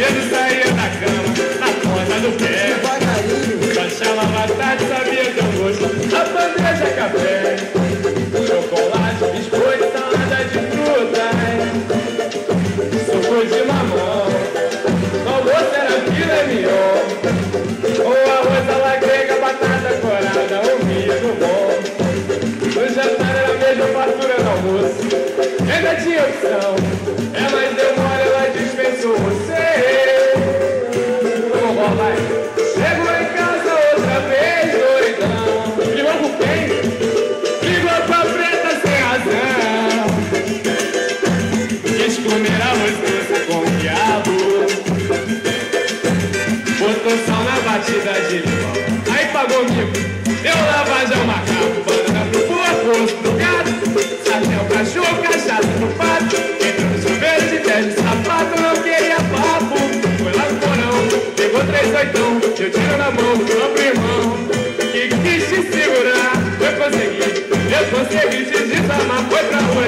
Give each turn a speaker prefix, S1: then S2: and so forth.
S1: Ele saía da cama, na ponta do pé. Lanchava batata, sabia teu gosto. A bandeja café, chocolate, biscoito, salada de frutas, suco de mamão. No almoço era filé mignon, ou arroz à la grega, batata corada, ou milho bom. No jantar era a mesma fartura no almoço. Ainda tinha opção, mas deu mole, ela dispensou você. Vamos rolar. Chegou em casa outra vez, doidão. Brigou com quem? Brigou com a preta sem razão. Quis comer arroz doce com diabo. Botou sal na batida de limão. Aí pagou mico. Eu lavagem uma capa, banana pro porco, pro gato. Sartel, cachorro, cachaça no pato. Entrou no chuveiro de 10 de sapato. Não queria papo. Foi lá no porão, pegou 3 oitão. Eu tiro na mão do próprio irmão que quis te segurar. Eu consegui te desarmar. Foi pra rua